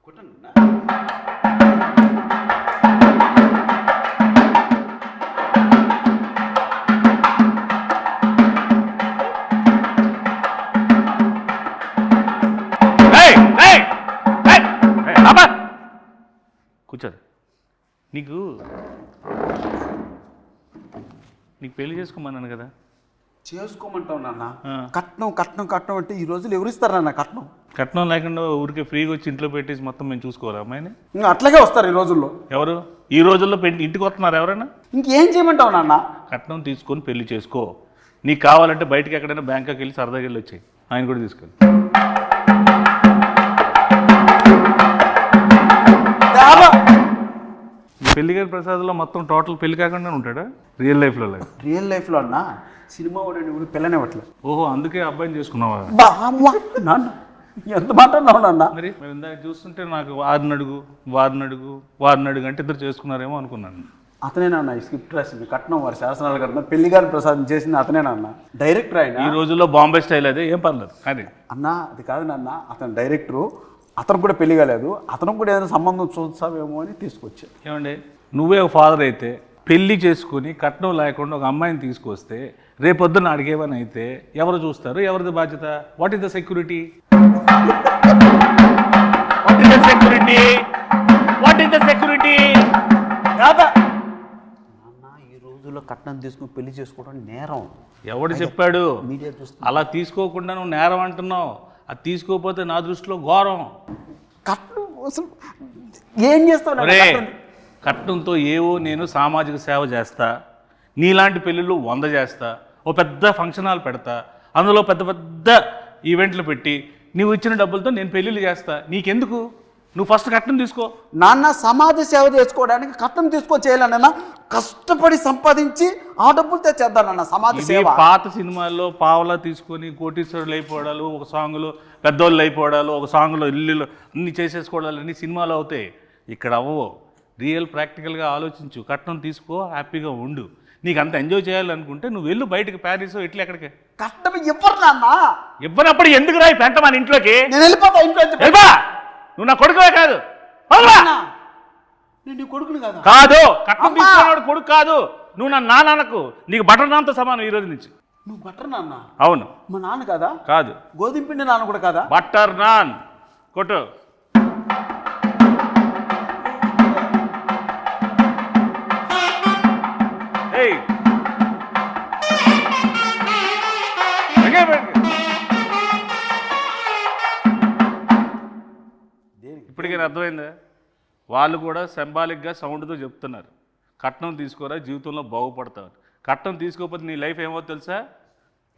కూర్చోదు. నీకు పెళ్లి చేసుకోమన్నాను కదా. చేసుకోమంటావు నాన్న. కట్నం కట్నం కట్నం అంటే ఈ రోజులు ఎవరు ఇస్తారు నాన్న కట్నం? కట్నం లేకుండా ఊరికే ఫ్రీగా వచ్చి ఇంట్లో పెట్టేసి మొత్తం మేము చూసుకోవాలి అమ్మాయిని. అట్లాగే వస్తారు ఈ రోజుల్లో. ఎవరు ఈ రోజుల్లో ఇంటికి వస్తున్నారు ఎవరైనా? ఇంకేం చేయమంటావు నాన్న? కట్నం తీసుకొని పెళ్లి చేసుకో. నీకు కావాలంటే బయటకి ఎక్కడైనా బ్యాంకాకి వెళ్ళి సరదాగా వెళ్ళి వచ్చాయి. ఆయన కూడా తీసుకెళ్ళి. పెళ్లిగారి ప్రసాద్లో మొత్తం టోటల్ పెళ్లి కాకుండా ఉంటాడా రియల్ లైఫ్లో? రియల్ లైఫ్లో అన్నా సినిమా వాడు పిల్లనివ్వట్లేదు. ఓహో, అందుకే అబ్బాయిని చేసుకున్నావా? నాన్న ఎంత మాట్లాడినావు నాన్న? మరి ఇందాక చూస్తుంటే నాకు వారిని అడుగు అంటే ఇద్దరు చేసుకున్నారేమో అనుకున్నాను. అతనేనన్న ఈ స్క్రిప్ట్ రాసింది, కట్నం వారి శాసనాలు కట్నం పెళ్లిగారి ప్రసాదం చేసింది అతనేనన్న. డైరెక్టర్ ఆయన. ఈ రోజుల్లో బాంబే స్టైల్ అదే, ఏం పర్లేదు. కానీ అన్న అది కాదు నాన్న, అతను డైరెక్టరు, అతను కూడా పెళ్లి కాలేదు, అతను కూడా ఏదైనా సంబంధం చూస్తావేమో అని తీసుకొచ్చా. ఏమండి, నువ్వే ఒక ఫాదర్ అయితే పెళ్లి చేసుకుని కట్నం లేకుండా ఒక అమ్మాయిని తీసుకొస్తే రేపొద్దున అడిగేవని అయితే ఎవరు చూస్తారు? ఎవరిది బాధ్యత? What is the security? ఈ రోజుల్లో కట్నం తీసుకుని పెళ్లి చేసుకోవడం నేరం. ఎవడు చెప్పాడు? మీడియా చూస్తే అలా తీసుకోకుండా నువ్వు నేరం అంటున్నావు. అది తీసుకోకపోతే నా దృష్టిలో ఘోరం. కట్నం అసలు ఏం చేస్తావు? కట్నంతో ఏవో నేను సామాజిక సేవ చేస్తా, నీలాంటి పెళ్ళిళ్ళు 100 చేస్తా, ఓ పెద్ద ఫంక్షన్ హాల్ పెడతా, అందులో పెద్ద పెద్ద ఈవెంట్లు పెట్టి నువ్వు ఇచ్చిన డబ్బులతో నేను పెళ్ళిళ్ళు చేస్తా. నీకెందుకు? నువ్వు ఫస్ట్ కట్నం తీసుకో. నాన్న సమాజ సేవ చేసుకోవడానికి కట్నం చేయాలన్నా కష్టపడి సంపాదించి ఆ డబ్బులు తెచ్చేద్దానన్న సమాజ సేవ. పాత సినిమాల్లో పావలా తీసుకొని కోటీశ్వరులు అయిపోవడాలు, ఒక సాంగ్లో పెద్దోళ్ళు అయిపోవడాలు, ఒక సాంగ్లో ఇల్లు అన్ని చేసేసుకోవడాలు అన్ని సినిమాలు అవుతాయి. ఇక్కడ అవ్వవు. రియల్ ప్రాక్టికల్గా ఆలోచించు. కట్నం తీసుకో, హ్యాపీగా ఉండు. నీకు అంత ఎంజాయ్ చేయాలనుకుంటే నువ్వు వెళ్ళు బయటకు, ప్యారిస్ ఇట్లా ఎక్కడికి. కట్నం ఇవ్వరు నాన్న. ఇవ్వనప్పుడు ఎందుకు రాయి పెంట మన ఇంట్లోకి? నేను వెళ్ళిపోతా ఇంట్లో. నువ్వు నా కొడుకువే కాదు. నేను నీ కొడుకుని కాదు. కాదు, కట్నం తీసుకున్నాడు కొడుకు కాదు. నువ్వు నా నాన్నకు, నీకు బటర్ నాన్తో సమానం ఈ రోజు నుంచి. నువ్వు బటర్ నాన్న? అవును. మా నాన్న కాదా? కాదు. గోధుమ పిండి నాన్న కూడా కాదా? బటర్ నాన్ కొట్టు. ఇప్పటికీ అర్థమైందా? వాళ్ళు కూడా సింబాలిక్గా సౌండ్తో చెప్తున్నారు, కట్నం తీసుకోరా జీవితంలో బాగుపడతావు. కట్నం తీసుకోకపోతే నీ లైఫ్ ఏమో తెలుసా?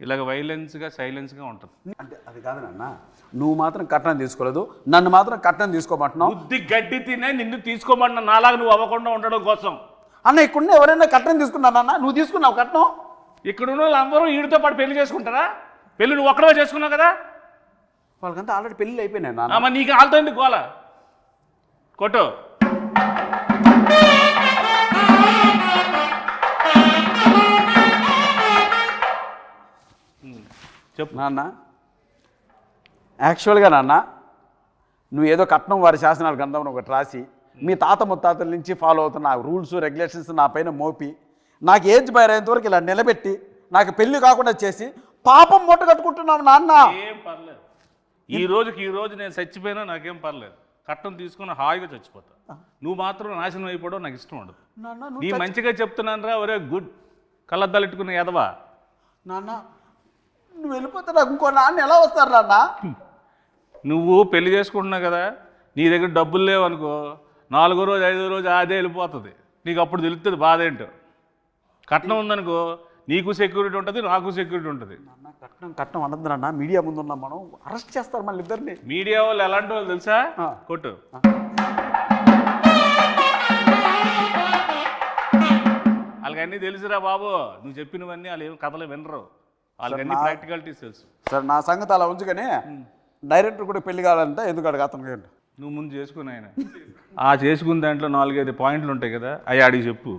ఇలాగ వైలెన్స్గా సైలెన్స్గా ఉంటుంది. అంటే అది కాదు నాన్న, నువ్వు మాత్రం కట్నం తీసుకోలేదు, నన్ను మాత్రం కట్నం తీసుకోమంటున్నావు. బుద్ధి గడ్డి తినే నిన్ను తీసుకోమంటున్నా, నాలాగా నువ్వు అవ్వకుండా ఉండడం కోసం. అన్న ఇక్కడ ఎవరైనా కట్నం తీసుకున్నానన్నా? నువ్వు తీసుకున్నావు కట్నం? ఇక్కడ ఉన్న వాళ్ళందరూ వీడితో పాటు పెళ్లి చేసుకుంటారా? పెళ్లి నువ్వు ఒక్కడే చేసుకున్నావు కదా. వాళ్ళకంతా ఆల్రెడీ పెళ్ళి అయిపోయినాయి నాన్న. మరి నీకు వాళ్ళతో ఎందుకు గోల? కొట్టు. చెప్పు నాన్న. యాక్చువల్గా నాన్న, నువ్వు ఏదో కట్నం వారి శాసనాల గ్రంథం ఒకటి రాసి మీ తాత ముత్తాతల నుంచి ఫాలో అవుతున్న రూల్స్ రెగ్యులేషన్స్ నా పైన మోపి నాకు ఏజ్ బయరేంత వరకు ఇలా నిలబెట్టి నాకు పెళ్లి కాకుండా చేసి పాపం మూట కట్టుకుంటున్నావు నాన్న. ఏం పర్లేదు, ఈ రోజు నేను చచ్చిపోయినా నాకేం పర్లేదు. కట్నం తీసుకుని హాయిగా చచ్చిపోతా. నువ్వు మాత్రం నాశనం అయిపోవడం నాకు ఇష్టం ఉండదు. నీ మంచిగా చెప్తున్నాను రా, ఒరే గుడ్ కళ్ళద్దాలెట్టుకున్న ఎదవా. నాన్న నువ్వు వెళ్ళిపోతే నాకు ఇంకో నాన్న ఎలా వస్తారు నాన్న? నువ్వు పెళ్లి చేసుకుంటున్నావు కదా, నీ దగ్గర డబ్బులు లేవనుకో, 4వ రోజు 5వ రోజు అదే వెళ్ళిపోతుంది. నీకు అప్పుడు తెలుస్తుంది బాధ ఏంటో. కట్నం ఉందనుకో, నీకు సెక్యూరిటీ ఉంటుంది, నాకు సెక్యూరిటీ ఉంటుంది. కట్నం అనద్దు నాన్న, మీడియా ముందు ఉన్నాం మనం, అరెస్ట్ చేస్తారు మళ్ళీ ఇద్దరిని. మీడియా వాళ్ళు ఎలాంటి వాళ్ళు తెలుసా? కొట్టు. వాళ్ళకన్నీ తెలుసురా బాబు, నువ్వు చెప్పినవన్నీ వాళ్ళు ఏం కథలు వినరు, వాళ్ళకన్నీ ప్రాక్టికాలిటీస్ తెలుసు. సరే నా సంగతి అలా ఉంచుకొని డైరెక్టర్ కూడా పెళ్లి కావాలంటే ఎందుకు అడగ అతను నువ్వు ముందు చేసుకుని ఆయన ఆ చేసుకున్న దాంట్లో 4-5 పాయింట్లు ఉంటాయి కదా, అవి అడిగి చెప్పు.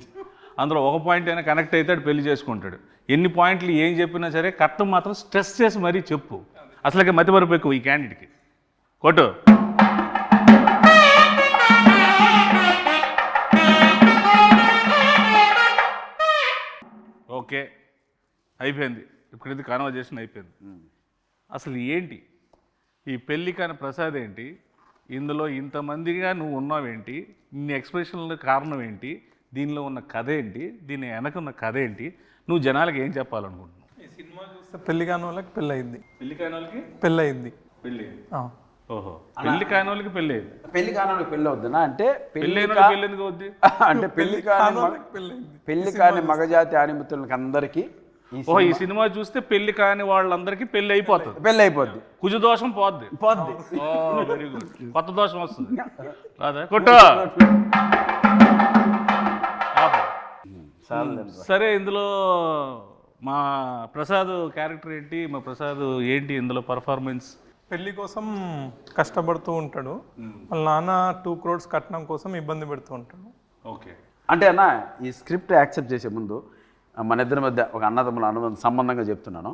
అందులో ఒక పాయింట్ అయినా కనెక్ట్ అవుతాడు, పెళ్లి చేసుకుంటాడు. ఎన్ని పాయింట్లు ఏం చెప్పినా సరే కట్నం మాత్రం స్ట్రెస్ చేసి మరీ చెప్పు. అసలుకే మతిమరుపు ఎక్కువ ఈ క్యాండిడేట్కి. కొట్టు. ఓకే అయిపోయింది, ఇప్పుడు ఇది కాన్వర్జేషన్ అయిపోయింది. అసలు ఏంటి ఈ పెళ్ళి కాని ప్రసాద్ ఏంటి, ఇందులో ఇంతమందిగా నువ్వు ఉన్నావేంటి, ఇన్ని ఎక్స్ప్రెషన్ల కారణం ఏంటి, దీనిలో ఉన్న కథ ఏంటి, దీని వెనక ఉన్న కథ ఏంటి, నువ్వు జనాలకు ఏం చెప్పాలనుకుంటున్నావు? ఈ సినిమా చూస్తే పెళ్లి కాని వాళ్ళకి పెళ్ళి అయింది, పెళ్లి కాని వాళ్ళకి పెళ్ళి అయింది. పెళ్ళి ఓహో, పెళ్లి కాని వాళ్ళకి పెళ్ళి అయింది. పెళ్లి కాని పెళ్ళి అవుతుందా అంటే పెళ్ళి పెళ్ళి ఎందుకు అవుద్ది? అంటే పెళ్లి కాని పెళ్ళి అయింది. పెళ్లి కాని మగజాతి ఆనిమితులకి అందరికీ ఓహో, ఈ సినిమా చూస్తే పెళ్లి కాని వాళ్ళందరికీ పెళ్లి అయిపోతుంది, పెళ్ళి అయిపోద్ది, కుజ దోషం పోద్ది. పోద్ది. వెరీ గుడ్, కొత్త దోషం వస్తుంది. రాదా కొట్టు. సరే, ఇందులో మా ప్రసాద్ క్యారెక్టర్ ఏంటి, మా ప్రసాద్ ఏంటి ఇందులో పర్ఫార్మెన్స్? పెళ్లి కోసం కష్టపడుతూ ఉంటాడు, వాళ్ళ నాన్న 2 crores కట్నం కోసం ఇబ్బంది పెడుతూ ఉంటాడు. ఓకే, అంటే అన్న ఈ స్క్రిప్ట్ యాక్సెప్ట్ చేసే ముందు మన ఇద్దరి మధ్య ఒక అన్నదమ్ముల అనుబంధం సంబంధంగా చెప్తున్నాను.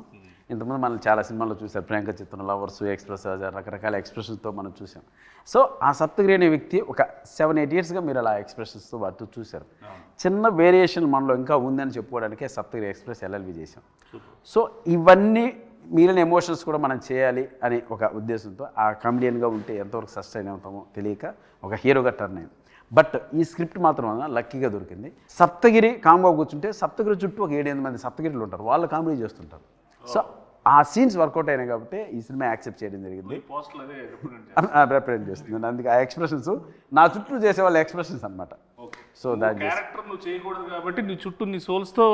ఇంతకుముందు మనం చాలా సినిమాల్లో చూసాం, ప్రియాంక చిత్రం, లవర్స్, ఎక్స్ప్రెస్, రకరకాల ఎక్స్ప్రెషన్స్తో మనం చూసాం. సో ఆ సప్తగిరి అనే వ్యక్తి ఒక 7-8 yearsగా మీరు అలా ఎక్స్ప్రెషన్స్తో వాటితో చూశారు. చిన్న వేరియేషన్ మనలో ఇంకా ఉందని చెప్పుకోవడానికే సప్తగిరి ఎక్స్ప్రెస్ ఎల్ఎల్బి చేశాం. సో ఇవన్నీ మిగిలిన ఎమోషన్స్ కూడా మనం చేయాలి అనే ఒక ఉద్దేశంతో ఆ కామెడియన్గా ఉంటే ఎంతవరకు సస్టైన్ అవుతామో తెలియక ఒక హీరోగా టర్న్ అయింది. బట్ ఈ స్క్రిప్ట్ మాత్రం లక్కీగా దొరికింది. సప్తగిరి కాంబో కూర్చుంటే సప్తగిరి చుట్టూ ఒక 7-8 మంది సప్తగిరిలు ఉంటారు, వాళ్ళు కామెడీ చేస్తుంటారు. సో ఆ సీన్స్ వర్కౌట్ అయినాయి కాబట్టి ఈ సినిమా యాక్సెప్ట్ చేయడం జరిగింది, రిప్రజెంట్ చేస్తుంది. అందుకే ఆ ఎక్స్ప్రెషన్స్ నా చుట్టూ చేసే వాళ్ళ ఎక్స్ప్రెషన్స్ అనమాట. సో దాని క్యారెక్టర్ నువ్వు చేయకూడదు కాబట్టి నీ చుట్టూ నీ సోల్స్తో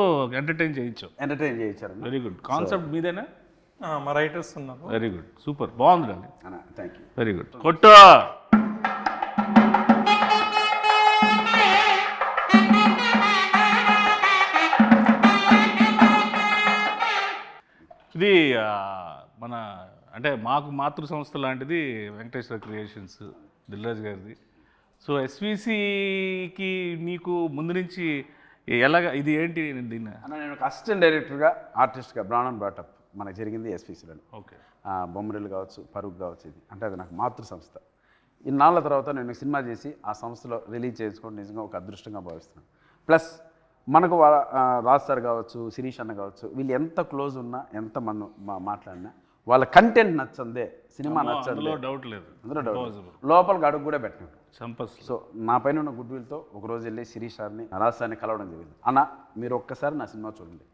ఎంటర్టైన్ చేయించావు. ఎంటర్టైన్ చేయించారు. వెరీ గుడ్, కాన్సెప్ట్ మీదేనా? మా రైటర్స్ ఉన్నారు. వెరీ గుడ్, సూపర్, బాగుంది అండి. Thank you. వెరీ గుడ్, కొట్టు. ఇది మన అంటే మాకు మాతృ సంస్థ లాంటిది వెంకటేశ్వర క్రియేషన్స్, దిల్రాజ్ గారిది. సో ఎస్విసికి నీకు ముందు నుంచి ఎలాగ ఇది ఏంటి దీన్ని? నేను ఒక అసిస్టెంట్ డైరెక్టర్గా ఆర్టిస్ట్గా బ్రాన్ అండ్ బ్రాటప్ మనకు జరిగింది ఎస్విసిలో. ఓకే, బొమ్మరిల్లు కావచ్చు, పరుగు కావచ్చు, ఇది అంటే అది నాకు మాతృ సంస్థ. ఇన్నాళ్ళ తర్వాత నేను సినిమా చేసి ఆ సంస్థలో రిలీజ్ చేసుకోవడం నిజంగా ఒక అదృష్టంగా భావిస్తున్నాను. ప్లస్ మనకు రాజ్ సార్ కావచ్చు, శిరీష్ అన్న కావచ్చు, వీళ్ళు ఎంత క్లోజ్ ఉన్నా, ఎంత మనం మాట్లాడినా వాళ్ళ కంటెంట్ నచ్చందే, సినిమా నచ్చందే, డౌట్ లేదు, అందులో డౌట్, లోపలికి అడుగు కూడా పెట్టినాడు. సో నా పైన ఉన్న గుడ్ విల్తో ఒకరోజు వెళ్ళి శిరీష్ సార్ని, రాజ్ సార్ని కలవడం జరిగింది. అన్న మీరు ఒక్కసారి నా సినిమా చూడండి,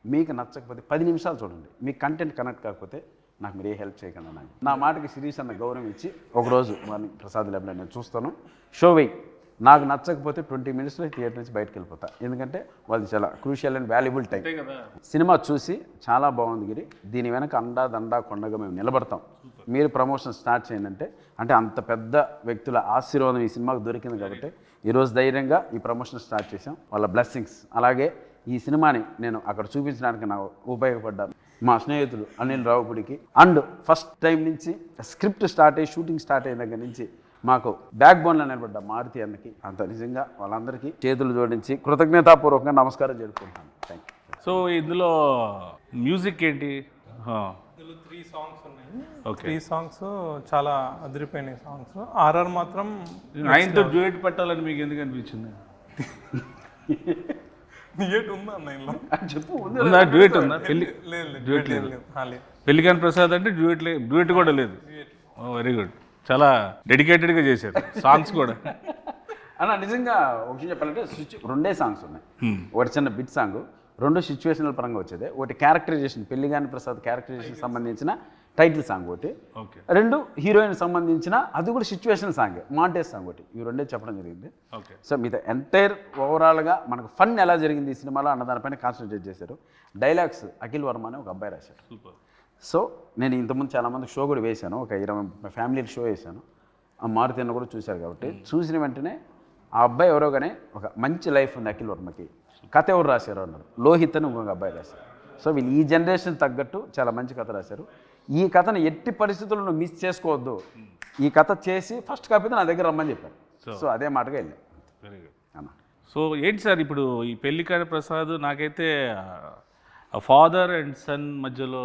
మీకు నచ్చకపోతే 10 నిమిషాలు చూడండి, మీకు కంటెంట్ కనెక్ట్ కాకపోతే నాకు మీరు ఏ హెల్ప్ చేయకండి నాకు. నా మాటకి శిరీష్ అన్న గౌరవం ఇచ్చి ఒకరోజు మార్నింగ్ ప్రసాద్ ల్యాబ్లో నేను చూస్తాను, షో వెయ్యి, నాకు నచ్చకపోతే 20 minutesలో థియేటర్ నుంచి బయటకు వెళ్ళిపోతా, ఎందుకంటే వాళ్ళది చాలా crucial and valuable time. Cinema చూసి చాలా బాగుంది గిరి, దీని వెనక అండా దండా కొండగా మేము నిలబడతాం, మీరు ప్రమోషన్ స్టార్ట్ చేయండి అంటే అంత పెద్ద వ్యక్తుల ఆశీర్వాదం ఈ సినిమాకు దొరికింది కాబట్టి ఈరోజు ధైర్యంగా ఈ ప్రమోషన్ స్టార్ట్ చేశాం. వాళ్ళ బ్లెస్సింగ్స్, అలాగే ఈ సినిమాని నేను అక్కడ చూపించడానికి నాకు ఉపయోగపడ్డాను మా స్నేహితులు అనిల్ రావుపుడికి. అండ్ ఫస్ట్ టైం నుంచి స్క్రిప్ట్ స్టార్ట్ అయ్యి షూటింగ్ స్టార్ట్ అయిన దగ్గర నుంచి మాకు బ్యాక్ బోన్లో నిలబడ్డ మారుతి అన్నకి, అంత నిజంగా వాళ్ళందరికీ చేతులు జోడించి కృతజ్ఞతాపూర్వకంగా నమస్కారం జరుపుకుంటాను. Thank you. సో ఇందులో మ్యూజిక్ ఏంటి? ఇందులో 3 songs ఉన్నాయి. ఓకే, 3 songs చాలా అదిరిపోయినాయి సాంగ్స్. ఆర్ఆర్ మాత్రం ఆయనతో డ్యూయట్ పెట్టాలని మీకు ఎందుకు అనిపించింది? డ్యూయట్ ఉందా అన్న ఇందులో? చెప్పు. ఉందా డ్యూయట్ ఉందా? పెళ్లి లేదు. పెళ్లి కాని ప్రసాద్ అంటే డ్యూయట్ కూడా లేదు. వెరీ గుడ్, చాలా డెడికేటెడ్గా చేశారు సాంగ్స్ కూడా. అన్న నిజంగా ఒక విషయం చెప్పాలంటే 2 సాంగ్స్ ఉన్నాయి. ఒకటి చిన్న బిట్ సాంగ్, 2 సిచ్యువేషనల్ పరంగా వచ్చేది. ఒకటి క్యారెక్టరైజేషన్, పెళ్లిగాని ప్రసాద్ క్యారెక్టరైజేషన్ సంబంధించిన టైటిల్ సాంగ్ ఒకటి, 2 హీరోయిన్ సంబంధించిన అది కూడా సిచ్యువేషన్ సాంగ్, మాంటేజ్ సాంగ్ ఒకటి. ఇవి 2 చెప్పడం జరిగింది. సో మీద ఎంటైర్ ఓవరాల్గా మనకు ఫన్ ఎలా జరిగింది ఈ సినిమాలో అన్న దానిపైన కాన్సన్ట్రేట్ చేశారు. డైలాగ్స్ అఖిల్ వర్మ అని ఒక అబ్బాయి రాశాడు. సో నేను ఇంతకుముందు చాలామందికి షో కూడా వేశాను, ఒక 20 ఫ్యామిలీకి షో వేశాను. ఆ మారుతి అన్న కూడా చూశారు కాబట్టి చూసిన వెంటనే ఆ అబ్బాయి ఎవరో కానీ ఒక మంచి లైఫ్ ఉంది అఖిల్ వర్మకి, కథ ఎవరు రాశారు అన్నారు, లోహిత్ అని ఇంకొక అబ్బాయి రాశారు. సో వీళ్ళు ఈ జనరేషన్ తగ్గట్టు చాలా మంచి కథ రాశారు. ఈ కథను ఎట్టి పరిస్థితుల్లో మిస్ చేసుకోవద్దు, ఈ కథ చేసి ఫస్ట్ కాపీ నా దగ్గర రమ్మని చెప్పారు. సో అదే మాటగా వెళ్ళాను. వెరీ గుడ్ అన్న. సో ఏంటి సార్ ఇప్పుడు ఈ పెళ్లి కాని ప్రసాద్, నాకైతే ఫాదర్ అండ్ సన్ మధ్యలో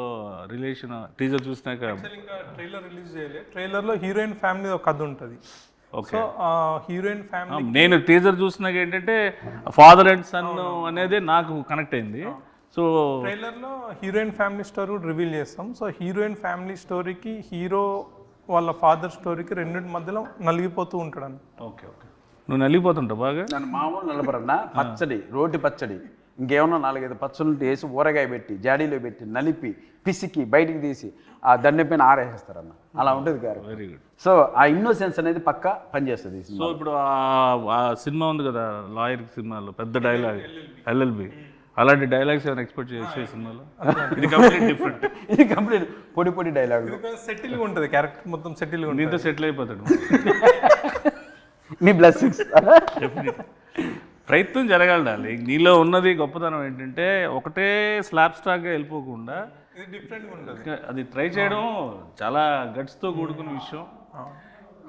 రిలేషన్ టీజర్ చూసినాక, ఇంకా ట్రైలర్ రిలీజ్ చేయలేదు. ట్రైలర్లో హీరోయిన్ ఫ్యామిలీ ఒక కథ ఉంటుంది. సో హీరోయిన్ ఫ్యామిలీ నేను టీజర్ చూసినాక ఏంటంటే ఫాదర్ అండ్ సన్ అనేది నాకు కనెక్ట్ అయింది. సో ట్రైలర్లో హీరోయిన్ ఫ్యామిలీ స్టోరీ కూడా రివీల్ చేస్తాం. సో హీరోయిన్ ఫ్యామిలీ స్టోరీకి హీరో వాళ్ళ ఫాదర్ స్టోరీకి రెండింటి మధ్యలో నలిగిపోతూ ఉంటాడు అని. ఓకే ఓకే, నువ్వు నలిగిపోతుంటావు బాగా. నన్ను మామూలు నలపరన్నా పచ్చడి, రోటి పచ్చడి, ఇంకేమన్నా 4-5 పచ్చళ్ళు వేసి ఊరగాయ పెట్టి జాడీలో పెట్టి నలిపి పిసికి బయటికి తీసి ఆ దండె పైన ఆరేసేస్తారన్న. అలా ఉంటుంది గారు. Very good. సో ఆ ఇన్నోసెన్స్ అనేది పక్కా పనిచేస్తుంది. సో ఇప్పుడు ఆ సినిమా ఉంది కదా లాయర్ సినిమాలో పెద్ద డైలాగ్ ఎల్ఎల్బి, అలాంటి డైలాగ్స్ ఏమైనా ఎక్స్పెక్ట్ చేయొచ్చు ఈ సినిమాలో? ఇది కంప్లీట్ డిఫరెంట్. ఇది కంప్లీట్ పొడి పొడి డైలాగ్. సెటిల్గా ఉంటుంది క్యారెక్టర్ మొత్తం, సెటిల్గా ఉంటుంది. నీతో సెటిల్ అయిపోతాడు. మీ బ్లెస్సింగ్స్. ప్రయత్నం జరగాలి. నీలో ఉన్నది గొప్పతనం ఏంటంటే ఒకటే స్లాబ్ స్టాక్గా వెళ్ళిపోకుండా ఇది డిఫరెంట్గా ఉంటుంది. అది ట్రై చేయడం చాలా గట్స్తో కూడుకున్న విషయం.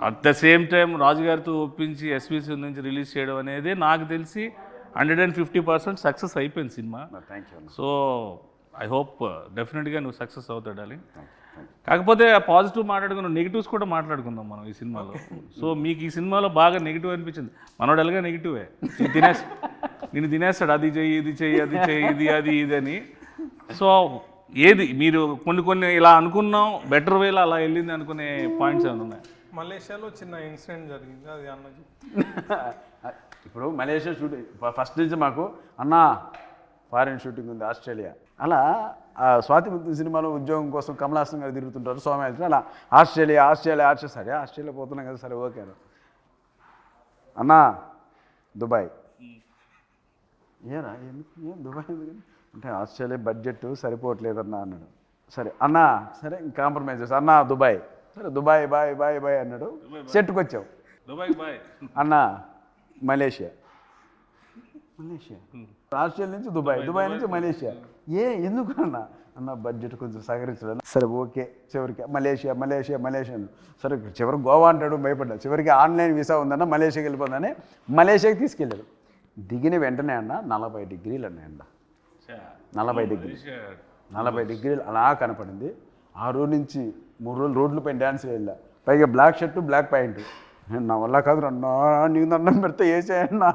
అట్ ద సేమ్ టైం రాజుగారితో ఒప్పించి ఎస్విసి నుంచి రిలీజ్ చేయడం అనేది నాకు తెలిసి 150% సక్సెస్ అయిపోయింది cinema. Thank you. So I hope డెఫినెట్గా నువ్వు సక్సెస్ అవుతాడాలి. కాకపోతే పాజిటివ్ మాట్లాడుకున్నాం, నెగిటివ్స్ కూడా మాట్లాడుకుందాం మనం ఈ సినిమాలో. సో మీకు ఈ సినిమాలో బాగా నెగిటివ్ అనిపించింది. మనోడు ఎలాగా నెగిటివే, నేను తినేస్తాడు, అది చెయ్యి ఇది చెయ్యి అది చెయ్యి ఇది అది ఇది అని. సో ఏది మీరు కొన్ని ఇలా అనుకున్నాం బెటర్ వేలో అలా వెళ్ళింది అనుకునే పాయింట్స్ ఏమైనా ఉన్నాయి? మలేషియాలో చిన్న ఇన్సిడెంట్ జరిగింది, అది అన్నది. ఇప్పుడు మలేషియా షూటింగ్ ఫస్ట్ నుంచి మాకు అన్న ఫారిన్ షూటింగ్ ఉంది ఆస్ట్రేలియా. అలా స్వాతి ముత్యం సినిమాలో ఉద్యోగం కోసం కమలాసన్ గారు తిరుగుతుంటారు, సోమయాజీ. అలా ఆస్ట్రేలియా సరే ఆస్ట్రేలియా పోతున్నాం కదా, సరే ఓకే అన్నా దుబాయ్. ఏరా ఏం దుబాయ్ అంటే ఆస్ట్రేలియా బడ్జెట్ సరిపోవట్లేదన్నా అన్నాడు. సరే అన్నా సరే కాంప్రమైజ్ చేస్తా అన్నా దుబాయ్. సరే దుబాయ్ బాయ్ బాయ్ బాయ్ అన్నాడు. సెట్కి వచ్చావు. దుబాయ్ బాయ్ అన్నా మలేషియా ఆస్ట్రేలియా నుంచి దుబాయ్ నుంచి మలేషియా. ఎందుకు అన్న బడ్జెట్ కొంచెం సహకరించలేదు. సరే ఓకే చివరికి మలేషియా. సరే చివరికి గోవా అంటాడు, భయపడ్డా. చివరికి ఆన్లైన్ వీసా ఉందన్న మలేషియాకి వెళ్ళిపోతుందని మలేషియాకి తీసుకెళ్ళాడు. దిగిన వెంటనే అన్న 40 డిగ్రీలు అన్నాయండ. 40 డిగ్రీలు అలా కనపడింది. ఆ రోజు నుంచి 3 రోజులు రోడ్ల పైన డ్యాన్స్ వెళ్ళా. పైగా బ్లాక్ షర్టు బ్లాక్ ప్యాంటు. నా వల్ల కాదు అన్నా, నీకు దండం పెడితే వేసేయన్నా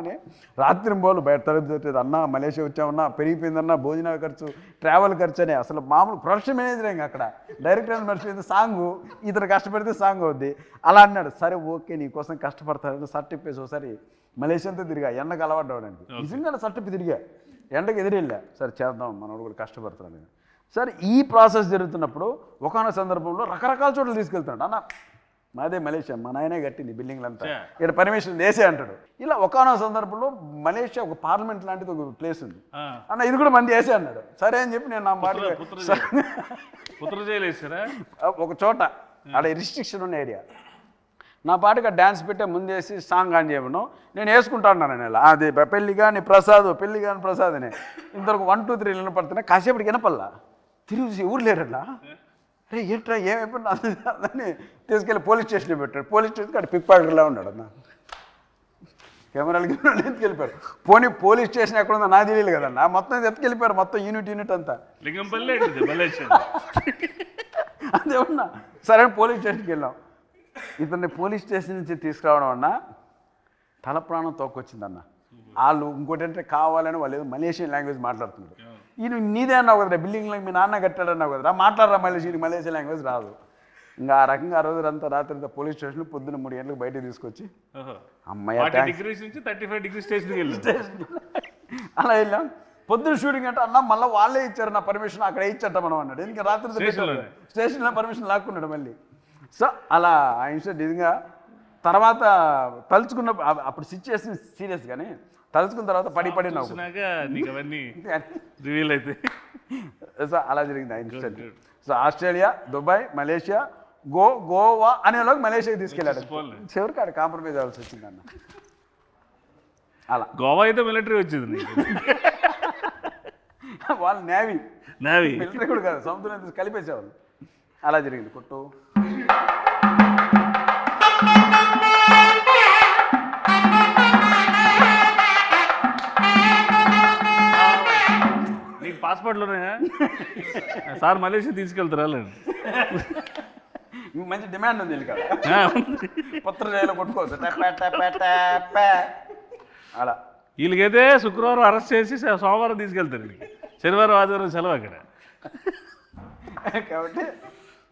అని రాత్రి పోలు బయట తరగతి. అన్న మలేషియా వచ్చామన్నా, పెరిగిపోయిందన్నా భోజనాల ఖర్చు, ట్రావెల్ ఖర్చు అని. అసలు మామూలు ప్రొడక్షన్ మేనేజర్ ఇంకా అక్కడ డైరెక్టర్ మర్చిపోయింది. సాంగు ఇతను కష్టపడితే సాంగ్ అవుద్ది అలా అన్నాడు. సరే ఓకే నీకోసం కష్టపడతాడు. సర్టిఫికేట్ ఒకసారి మలేషియా అంతా తిరిగా, ఎండకు అలవాడవడానికి. నిజంగా సర్టిఫికేట్ తిరిగా, ఎండకు ఎదురెళ్ళా. సరే చేద్దాం మనోడు కూడా కష్టపడతాడు. సరే ఈ ప్రాసెస్ జరుగుతున్నప్పుడు ఒకనొక సందర్భంలో రకరకాల చోట్ల తీసుకెళ్తున్నాడు. అన్న మాదే మలేషియా, మా నాయనే కట్టింది బిల్డింగ్లంతా, ఇక్కడ పర్మిషన్ వేసే అంటాడు. ఇలా ఒకనొక సందర్భంలో మలేషియా ఒక పార్లమెంట్ లాంటిది ఒక ప్లేస్ ఉంది అన్న, ఇది కూడా మంది వేసే అన్నాడు. సరే అని చెప్పి నేను నా మాట ఒక చోట ఆడ రిస్ట్రిక్షన్ ఉన్న ఏరియా నా పాటుగా డ్యాన్స్ పెట్టే ముందేసి సాంగ్ ఆన్ చేయమను, నేను వేసుకుంటాను ఇలా. అది పెళ్ళి కానీ ప్రసాద్ అని ఇంతవరకు 1 2 3 వినపడుతున్నా. కాసేపటికి వినపల్లా, తిరిగి ఊరు లేరట్లా. అరే ఏంట్రా ఏమైపోయినా అని తీసుకెళ్ళి పోలీస్ స్టేషన్లో పెట్టాడు. పోలీస్ స్టేషన్కి అక్కడ పిక్ పాకెట్లా ఉన్నాడు అన్న. కెమెరాలకి ఎత్తుకెళ్ళిపోయారు. పోలీస్ స్టేషన్ ఎక్కడ ఉందో నాకు తెలియదు కదన్నా, మొత్తం ఎత్తుకెళ్ళిపోయారు. మొత్తం యూనిట్ అంతా అదే ఉన్నా. సరే పోలీస్ స్టేషన్కి వెళ్ళాం. ఇతన్ని పోలీస్ స్టేషన్ నుంచి తీసుకురావడం అన్న తల ప్రాణం తోకొచ్చిందన్న. వాళ్ళు ఇంకోటి అంటే కావాలని వాళ్ళు ఏదో మలేషియన్ లాంగ్వేజ్ మాట్లాడుతున్నారు. ఈయన నీదే అన్నావు కదరా, బిల్డింగ్లో మీ నాన్న కట్టాడన్నావు కదరా, మాట్లాడరా మలేషియన్ లాంగ్వేజ్ రాదు. ఇంకా ఆ రకంగా ఆ రోజు అంతా రాత్రి పోలీస్ స్టేషన్ పొద్దున్న 3 గంటలకు బయటకు తీసుకొచ్చి అమ్మాయి అలా వెళ్ళాం. పొద్దున్న షూటింగ్ అంటే అన్న మళ్ళీ వాళ్ళే ఇచ్చారు నా పర్మిషన్, అక్కడ ఇచ్చట మనం అన్నాడు. ఇంకా రాత్రి స్టేషన్లో పర్మిషన్ లాక్కున్నాడు మళ్ళీ. సో అలా ఆ ఇన్సిడెంట్ నిజంగా తర్వాత తలుచుకున్న అప్పుడు సిచ్యువేషన్ సీరియస్ కానీ తలుచుకున్న తర్వాత పడి నవ్వు. సో అలా జరిగింది ఆ incident. So Australia, Dubai, Malaysia, Goa అనేలోకి మలేషియాకి తీసుకెళ్ళాడు. చివరికి ఆడ కాంప్రమైజ్ అవ్వాల్సి వచ్చింది అన్న. అలా గోవా అయితే మిలిటరీ వచ్చింది, వాళ్ళు నేవీ మిలిటరీ కూడా కాదు, సముద్రం తీసి కలిపేసేవాళ్ళు. అలా జరిగింది కొట్టు. నీకు పాస్పోర్ట్లోనే సార్ మలేషియా తీసుకెళ్తారా? మంచి డిమాండ్ ఉంది కొత్త జైలు కొట్టుకోవచ్చు అలా. వీళ్ళకైతే శుక్రవారం అరెస్ట్ చేసి సోమవారం తీసుకెళ్తారు వీళ్ళకి, శనివారం ఆదివారం సెలవు అక్కడ. కాబట్టి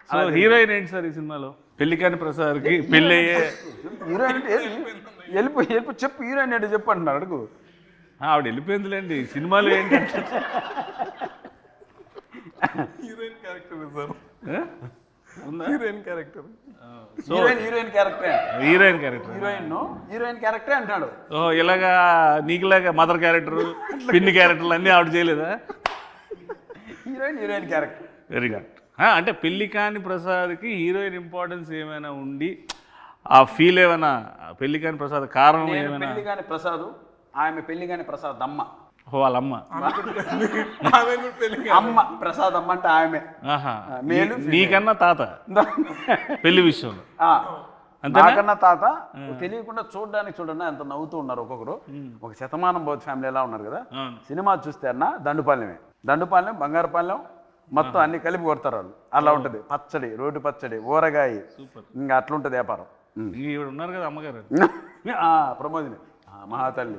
సో హీరోయిన్ ఏంటి సార్ ఈ సినిమాలో? పెళ్లికాని ప్రసాద్కి పెళ్ళి అయ్యే హీరోయిన్ వెళ్ళిపో చెప్పు, హీరోయిన్ ఏంటో చెప్పు అంటున్నారు, అడుగు. ఆవిడ వెళ్ళిపోయిందిలేండి. సినిమాలో ఏంటంటే హీరోయిన్ క్యారెక్టర్ సార్, ఆ? ఉందా? Heroine character. సో హీరోయిన్ క్యారెక్టరే, హీరోయిన్ క్యారెక్టరే అంటాడు. ఓ ఇలాగా నీకులాగా మదర్ క్యారెక్టర్, పిన్ని క్యారెక్టర్లు అన్నీ ఆవిడ చేయలేదా? Heroine character. Very good. అంటే పెళ్లికాని ప్రసాద్కి హీరోయిన్ ఇంపార్టెన్స్ ఏమైనా ఉండి ఆ ఫీల్ ఏమైనా, పెళ్లికాని ప్రసాద్ కారణం ఏమైనా? పెళ్లిగాని ప్రసాద్, ఆమె పెళ్లిగాని ప్రసాద్ అమ్మ. వాళ్ళ అమ్మ అమ్మ ప్రసాద్ అమ్మ అంటే ఆమె ఆహా. మేలు నీకన్నా తాత పెళ్లి విషయంలో నాకన్నా తాత. తెలియకుండా చూడండి ఎంత నవ్వుతూ ఉన్నారు ఒక్కొక్కరు. ఒక శతమానం బౌద్ధ ఫ్యామిలీ ఎలా ఉన్నారు కదా. సినిమా చూస్తే అన్న దండుపాలెం బంగారుపాలెం మొత్తం అన్ని కలిపి కొడతారు వాళ్ళు. అలా ఉంటుంది పచ్చడి, రోడ్డు పచ్చడి, ఊరగాయ, ఇంకా అట్లుంటుంది వ్యాపారం. ఈవిడ ఉన్నారు కదా అమ్మగారు, ప్రమోదిని మహాతల్లి.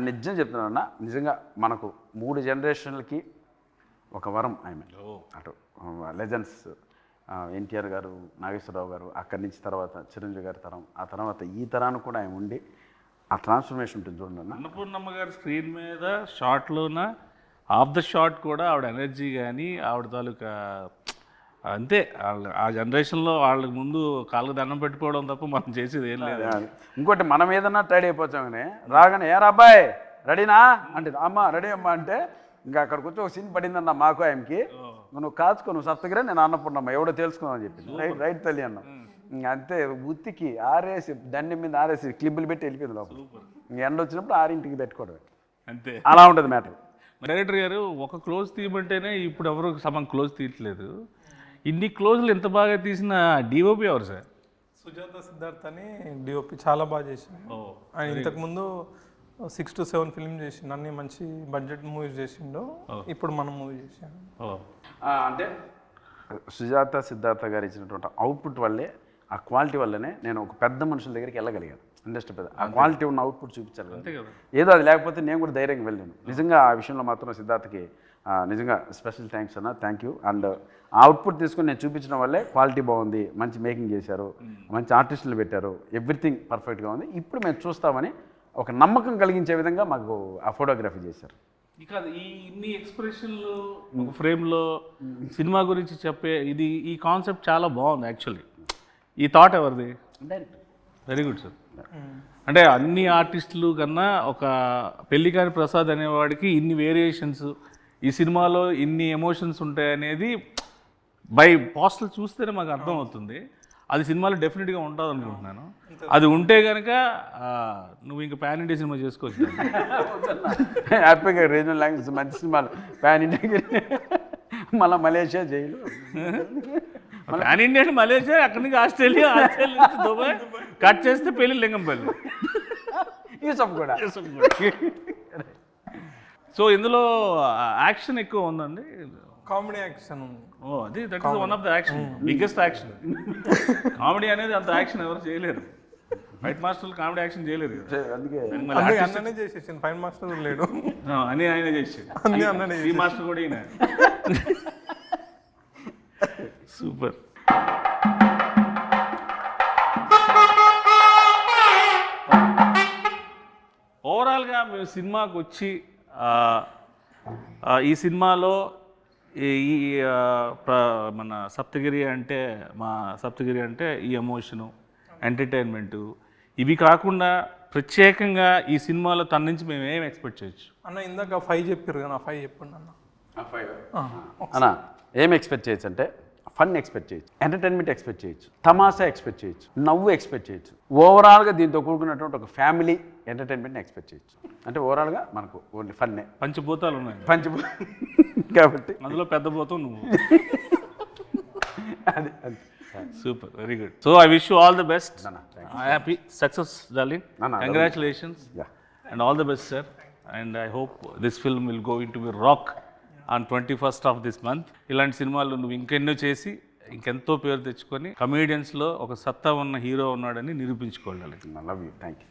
నిజం చెప్తున్నానన్నా, నిజంగా మనకు 3 జనరేషన్లకి ఒక వరం ఆమె. అటు లెజెండ్స్ ఎన్టీఆర్ గారు, నాగేశ్వరరావు గారు, అక్కడి నుంచి తర్వాత చిరంజీవి గారి తరం, ఆ తర్వాత ఈ తరానికి కూడా ఆయన ఉండి ఆ ట్రాన్స్ఫర్మేషన్ ఉంటుంది చూడండి అన్న. అన్నపూర్ణమ్మ గారు స్క్రీన్ మీద షార్ట్లోన ఆఫ్ ద షాట్ కూడా ఆవిడ ఎనర్జీ కానీ ఆవిడ తాలూకా అంతే. ఆ జనరేషన్లో వాళ్ళకి ముందు కాళ్ళకి దండం పెట్టుకోవడం తప్ప మనం చేసేది ఏం లేదు. ఇంకోటి మనం ఏదన్నా రెడీ అయిపోతామని రాగానే ఏరా అబ్బాయి రెడీనా అంటే అమ్మ రెడీ అమ్మా అంటే ఇంకా అక్కడికి వచ్చి ఒక సీన్ పడిందన్న మాకు ఆయనకి. నువ్వు కాచుకో, నువ్వు సత్తగిరా, నేను అన్నపూర్ణమ్మ ఎవడో తెలుసుకున్నావు అని చెప్పి రైట్ తల్లి అన్నాం. ఇంకా అంతే ఉత్తికి ఆరేసి దండి మీద ఆరేసి క్లిబ్బులు పెట్టి వెళ్ళిపోయింది లోపల. ఇంక ఎండ వచ్చినప్పుడు 6ంటికి పెట్టుకోవడం అంతే. అలా ఉంటుంది మ్యాటర్. డైరెక్టర్ గారు ఒక క్లోజ్ తీయమంటేనే ఇప్పుడు ఎవరు సగం క్లోజ్ తీయట్లేదు. ఇన్ని క్లోజ్లు ఎంత బాగా తీసిన డిఓపి ఎవరు సార్? సుజాత సిద్ధార్థ్ అని డిఓపి చాలా బాగా చేసిండు. ఆయన ఇంతకుముందు 6 to 7 ఫిల్మ్ చేసిండు, అన్ని మంచి బడ్జెట్ మూవీస్ చేసిండు. ఇప్పుడు మనం మూవీ చేసాము. అంటే సుజాత సిద్ధార్థ గారు ఇచ్చినటువంటి అవుట్పుట్ వల్లే, ఆ క్వాలిటీ వల్లనే నేను ఒక పెద్ద మనుషుల దగ్గరికి వెళ్ళగలిగాను. ఇండస్ట్రీ పెద్ద ఆ క్వాలిటీ ఉన్న అవుట్పుట్ చూపించాలి కదా. ఏదో అది లేకపోతే నేను కూడా ధైర్యంగా వెళ్ళాను. నిజంగా ఆ విషయంలో మాత్రం సిద్ధార్థకి నిజంగా స్పెషల్ థ్యాంక్స్ అన్న, థ్యాంక్ యూ. అండ్ ఆ అవుట్పుట్ తీసుకుని నేను చూపించడం వల్లే క్వాలిటీ బాగుంది, మంచి మేకింగ్ చేశారు, మంచి ఆర్టిస్టులు పెట్టారు, ఎవ్రీథింగ్ పర్ఫెక్ట్గా ఉంది, ఇప్పుడు మేము చూస్తామని ఒక నమ్మకం కలిగించే విధంగా మాకు ఆ ఫోటోగ్రఫీ చేశారు. ఇక ఈ ఇన్ని ఎక్స్ప్రెషన్లు ఒక ఫ్రేమ్లో సినిమా గురించి చెప్పే ఈ కాన్సెప్ట్ చాలా బాగుంది యాక్చువల్లీ. ఈ థాట్ ఎవరిది? Very good sir. అంటే అన్ని ఆర్టిస్టులు కన్నా ఒక పెళ్లికాని ప్రసాద్ అనేవాడికి ఇన్ని వేరియేషన్స్, ఈ సినిమాలో ఇన్ని ఎమోషన్స్ ఉంటాయనేది బై పోస్టల్ చూస్తేనే మాకు అర్థం అవుతుంది. అది సినిమాలో డెఫినెట్గా ఉంటుంది అనుకుంటున్నాను. అది ఉంటే కనుక నువ్వు ఇంకా పాన్ ఇండియా సినిమా చేసుకోవచ్చు. హ్యాపీగా రీజనల్ లాంగ్వేజ్ మంచి సినిమాలు పాన్ ఇండియా, మళ్ళీ మలేషియా జైలు, పాన్ ఇండియా అంటే మలేషియా, అక్కడి నుంచి ఆస్ట్రేలియా నుంచి దుబాయ్, కట్ చేస్తే పెళ్ళి లింగంపల్లి, యూసఫ్ కూడా. సో ఇందులో యాక్షన్ ఎక్కువ ఉందండి, కామెడీ యాక్షన్ ఉంది. అది that is one of the action, biggest action. Comedy అనేది అంత యాక్షన్ ఎవరు చేయలేరు. ఫైట్ మాస్టర్లు కామెడీ యాక్షన్ చేయలేరు. అందుకే అన్ననే చేసేసాను, ఫైట్ మాస్టర్ లేడు అని ఆయన చేసాడు, అన్ననే ఈ మాస్టర్ కూడా ఈయన. సూపర్. ఓవరాల్గా మేము సినిమాకి వచ్చి ఈ సినిమాలో ఈ మన సప్తగిరి అంటే ఈ ఎమోషను, ఎంటర్టైన్మెంటు, ఇవి కాకుండా ప్రత్యేకంగా ఈ సినిమాలో తన నుంచి మేము ఏం ఎక్స్పెక్ట్ చేయొచ్చు అన్న? ఇందాక 5 చెప్పారు కదా, 5 చెప్పండి అన్న. అన్న ఏం ఎక్స్పెక్ట్ చేయొచ్చు అంటే ఫన్ ఎక్స్పెక్ట్ చేయొచ్చు, ఎంటర్టైన్మెంట్ ఎక్స్పెక్ట్ చేయొచ్చు, తమాషా ఎక్స్పెక్ట్ చేయొచ్చు, నవ్వు ఎక్స్పెక్ట్ చేయొచ్చు. ఓవరాల్గా దీంతో కూడుకున్నటువంటి ఒక ఫ్యామిలీ ఎంటర్టైన్మెంట్ని ఎక్స్పెక్ట్ చేయొచ్చు. అంటే ఓవరాల్గా మనకు ఓన్లీ ఫన్నే, పంచభూతాలు ఉన్నాయి కాబట్టి అందులో పెద్ద భూతం నువ్వు. అది super, very good. So I wish you all the best, happy success darling, congratulations and all the best sir. And I hope this film will go in to be rock on 21st of this month. ఇలాంటి సినిమాలు నువ్వు ఇంకెన్నో చేసి ఇంకెంతో పేరు తెచ్చుకొని కమేడియన్స్లో ఒక సత్తా ఉన్న హీరో ఉన్నాడని నిరూపించుకోవాలి. Love you, thank you.